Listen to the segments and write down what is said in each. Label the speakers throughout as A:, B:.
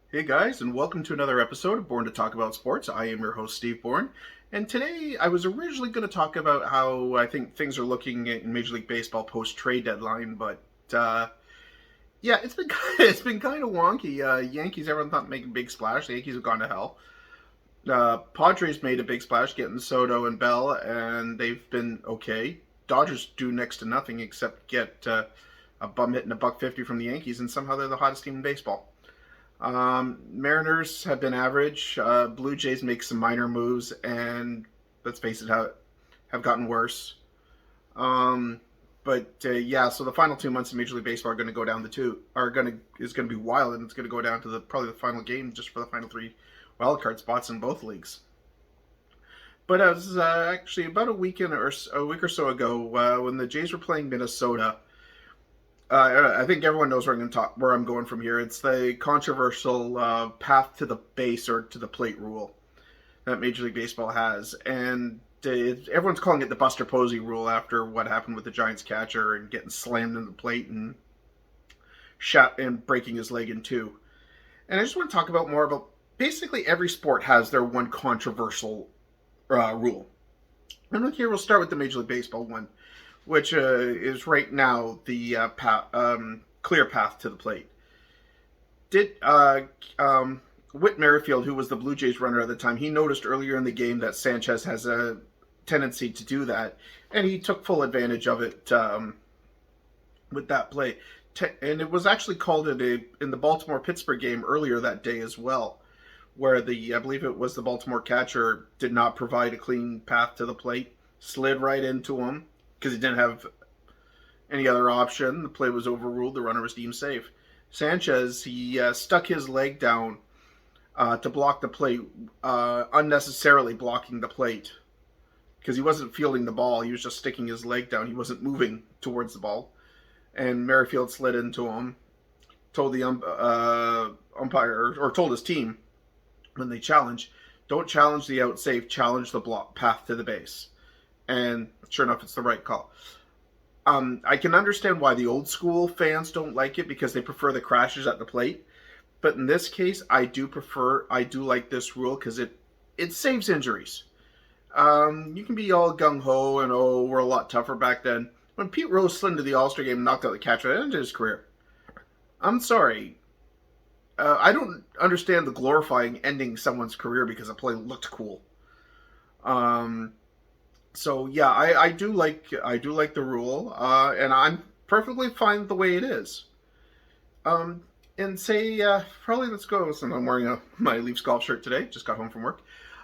A: Hey guys, and welcome to another episode of Born to Talk About Sports. I am your host, Steve Bourne, and today I was originally going to talk about how I think things are looking in Major League Baseball post trade deadline, but uh, yeah, it's been it's been kind of wonky. Yankees, everyone thought make a big splash. The Yankees have gone to hell. Padres made a big splash getting Soto and Bell, and they've been okay. Dodgers do next to nothing except get a bum hitting a buck 50 from the Yankees, and somehow they're the hottest team in baseball. Mariners have been average. Blue Jays make some minor moves, and let's face it, have gotten worse. Um, but yeah, so the final 2 months of Major League Baseball are going to go down the two are going to is going to be wild, and it's going to go down to the probably the final game just for the final three wild card spots in both leagues. But as actually about a week or so ago, when the Jays were playing Minnesota, I think everyone knows where I'm going from here. It's the controversial path to the base or to the plate rule that Major League Baseball has, and everyone's calling it the Buster Posey rule after what happened with the Giants catcher and getting slammed in the plate and shot and breaking his leg in two. And I just want to talk about more about basically every sport has their one controversial rule. And look here, we'll start with the Major League Baseball one, which is right now the clear path to the plate. Did Whit Merrifield, who was the Blue Jays runner at the time, he noticed earlier in the game that Sanchez has a tendency to do that, and he took full advantage of it with that play. And it was actually called in the Baltimore Pittsburgh game earlier that day as well, where I believe it was the Baltimore catcher did not provide a clean path to the plate, slid right into him because he didn't have any other option. The play was overruled. The runner was deemed safe. Sanchez, he stuck his leg down to block the plate, unnecessarily blocking the plate because he wasn't fielding the ball. He was just sticking his leg down. He wasn't moving towards the ball. And Merrifield slid into him, told the umpire, or told his team when they challenge, don't challenge the out safe, challenge the block path to the base. And sure enough, it's the right call. I can understand why the old school fans don't like it because they prefer the crashes at the plate. But in this case, I do like this rule because it saves injuries. You can be all gung ho and we're a lot tougher back then. When Pete Rose slid into the All Star game and knocked out the catcher, that ended his career. I'm sorry. I don't understand the glorifying ending someone's career because a play looked cool. Um, so yeah, I do like the rule, and I'm perfectly fine with the way it is. Um, and say probably let's go. So I'm wearing my Leafs golf shirt today. Just got home from work.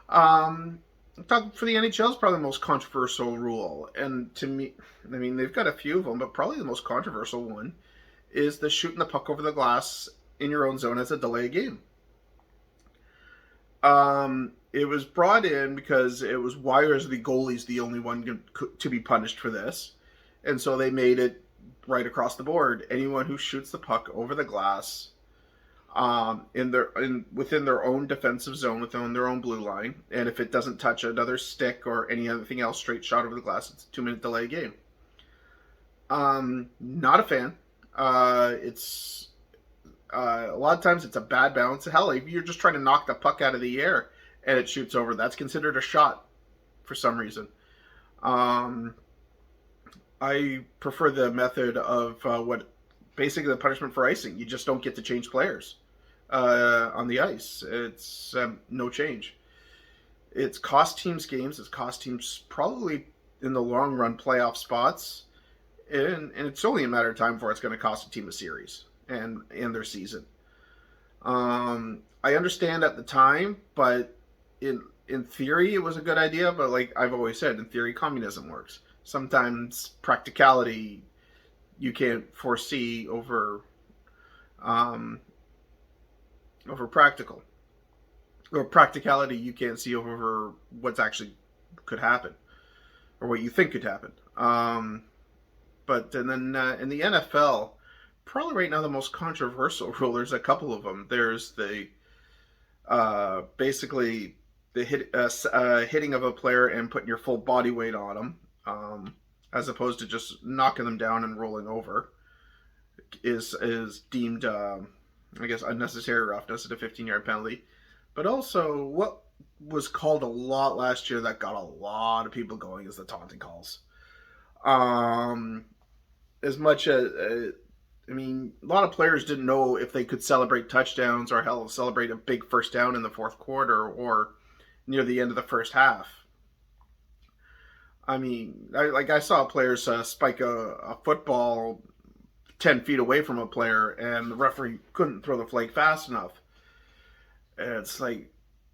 A: Um, Talk for the NHL is probably the most controversial rule, and to me, I mean they've got a few of them, but probably the most controversial one is the shooting the puck over the glass in your own zone as a delay game. It was brought in because it was why is the goalies the only one to be punished for this, and so they made it right across the board. Anyone who shoots the puck over the glass, within their own defensive zone, within their own blue line, and if it doesn't touch another stick or any other thing else, straight shot over the glass, it's a 2 minute delay game. Not a fan. It's A lot of times it's a bad balance. Hell, if you're just trying to knock the puck out of the air and it shoots over, that's considered a shot for some reason. Um, I prefer the method of what basically the punishment for icing. You just don't get to change players on the ice. It's no change. It's cost teams games. It's cost teams probably in the long run playoff spots, and it's only a matter of time before it's going to cost a team a series and their season. I understand at the time, but in theory, it was a good idea. But like I've always said, in theory, communism works. Sometimes practicality you can't foresee um, over practical, or practicality you can't see over what's actually could happen or what you think could happen. But and then in the NFL, probably right now the most controversial rule. There's a couple of them. There's the basically the hitting of a player and putting your full body weight on them, as opposed to just knocking them down and rolling over, is deemed I guess, unnecessary roughness and a 15-yard penalty. But also, what was called a lot last year that got a lot of people going is the taunting calls. As much as, I mean, a lot of players didn't know if they could celebrate touchdowns or hell, celebrate a big first down in the fourth quarter or near the end of the first half. I mean, I saw players spike a football 10 feet away from a player, and the referee couldn't throw the flag fast enough. And it's like,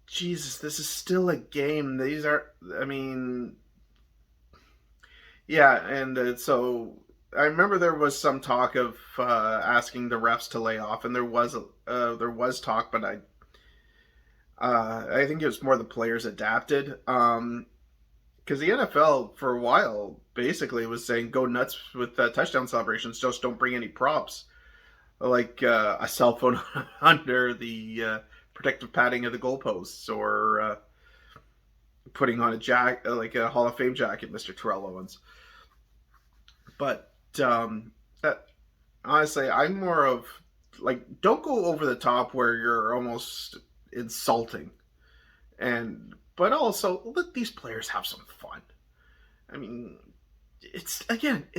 A: Jesus, this is still a game. These are, I mean, yeah, and so I remember there was some talk of asking the refs to lay off, and there was talk, but I think it was more the players adapted. Because the NFL for a while basically was saying go nuts with touchdown celebrations, just don't bring any props, like a cell phone under the protective padding of the goalposts, or putting on like a Hall of Fame jacket, Mr. Terrell Owens. But that, honestly, I'm more of like, don't go over the top where you're almost insulting, but also let these players have some fun. I mean, it's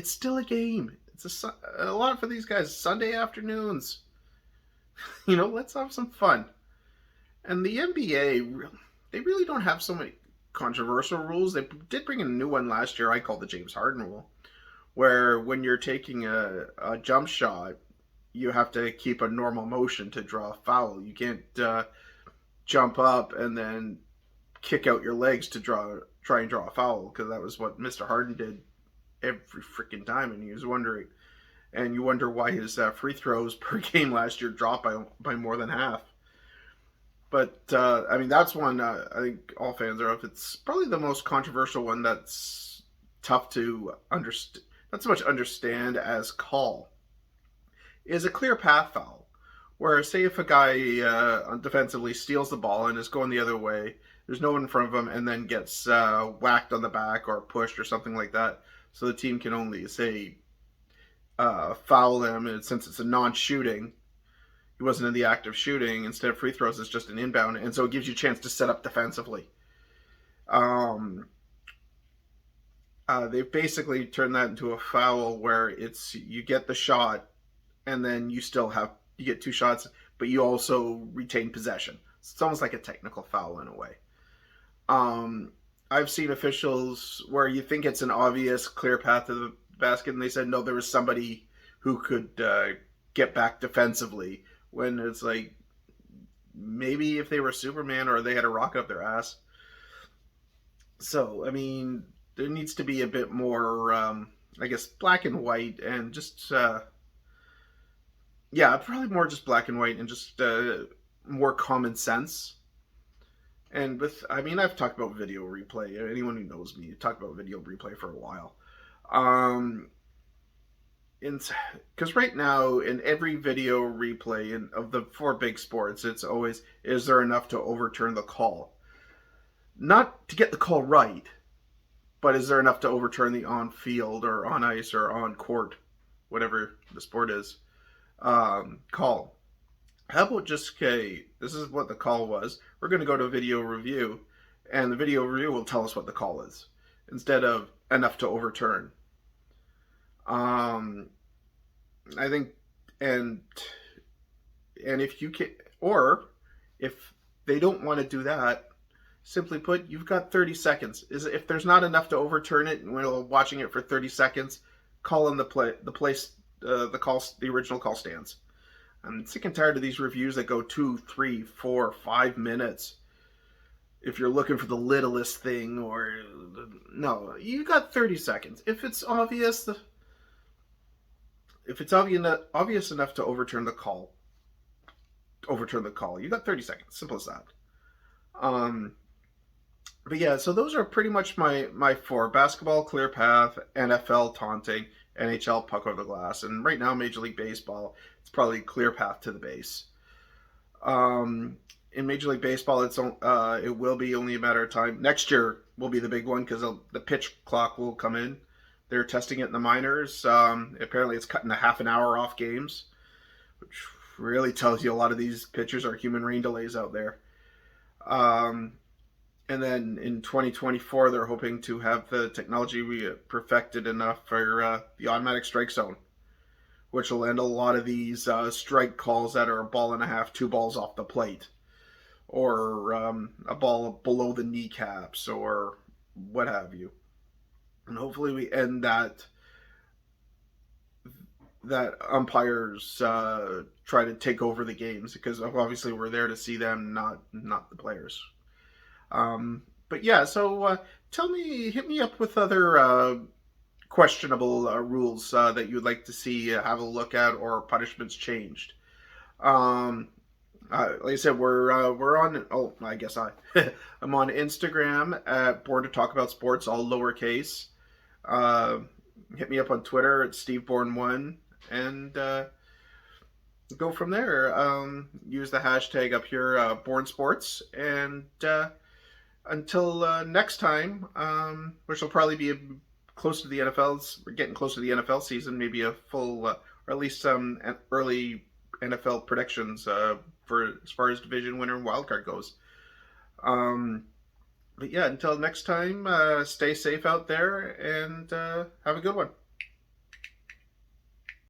A: still a game. It's a lot for these guys. Sunday afternoons, let's have some fun. And the NBA, they really don't have so many controversial rules. They did bring in a new one last year. I call the James Harden rule, where when you're taking a jump shot, you have to keep a normal motion to draw a foul. You can't jump up and then kick out your legs to try and draw a foul, because that was what Mr. Harden did every freaking time, and you wonder why his free throws per game last year dropped by more than half. But I mean, that's one I think all fans are of. It's probably the most controversial one that's tough to understand, not so much understand as call, is a clear path foul, where say if a guy defensively steals the ball and is going the other way, there's no one in front of him, and then gets whacked on the back or pushed or something like that, so the team can only say foul him, and since it's a non-shooting, he wasn't in the act of shooting, instead of free throws, it's just an inbound, and so it gives you a chance to set up defensively. They've basically turned that into a foul where it's you get the shot, and then you get two shots, but you also retain possession. So it's almost like a technical foul in a way. I've seen officials where you think it's an obvious clear path to the basket, and they said no, there was somebody who could get back defensively, when it's like, maybe if they were Superman or they had a rocket up their ass. So, I mean, there needs to be a bit more, I guess, black and white, and just, probably more just black and white, and just more common sense. And I've talked about video replay. Anyone who knows me, talked about video replay for a while. Because right now, in every video replay of the four big sports, it's always, is there enough to overturn the call? Not to get the call right, but is there enough to overturn the on-field or on ice or on court, whatever the sport is, call? How about just, okay, this is what the call was. We're going to go to video review, and the video review will tell us what the call is, instead of enough to overturn. I think, and if you can, or if they don't want to do that, simply put, you've got 30 seconds. If there's not enough to overturn it, and we're watching it for 30 seconds, call in the original call stands. I'm sick and tired of these reviews that go 2, 3, 4, 5 minutes. If you're looking for the littlest thing, no, you got 30 seconds. If it's obvious, obvious enough to overturn the call. You got 30 seconds. Simple as that. But yeah, so those are pretty much my four: basketball, clear path; NFL, taunting; NHL, puck over the glass. And right now, Major League Baseball, it's probably clear path to the base. In Major League Baseball, it will be only a matter of time. Next year will be the big one, because the pitch clock will come in. They're testing it in the minors. Apparently, it's cutting a half an hour off games, which really tells you a lot of these pitchers are human rain delays out there. Um, and then in 2024, they're hoping to have the technology perfected enough for the automatic strike zone, which will end a lot of these strike calls that are a ball and a half, two balls off the plate, or a ball below the kneecaps, or what have you. And hopefully we end that umpires try to take over the games, because obviously we're there to see them, not the players. But yeah, so hit me up with other questionable rules that you'd like to see have a look at, or punishments changed. Um, like I said, we're on. Oh, I guess I'm on Instagram at Born to Talk About Sports, all lowercase. Uh, Hit me up on Twitter at SteveBorn1, and go from there. Use the hashtag up here, Born Sports, and until next time, which will probably be close to the NFL's. We're getting close to the NFL season. Maybe a full, or at least some early NFL predictions for as far as division winner and wildcard goes. But yeah, until next time, stay safe out there, and have a good one.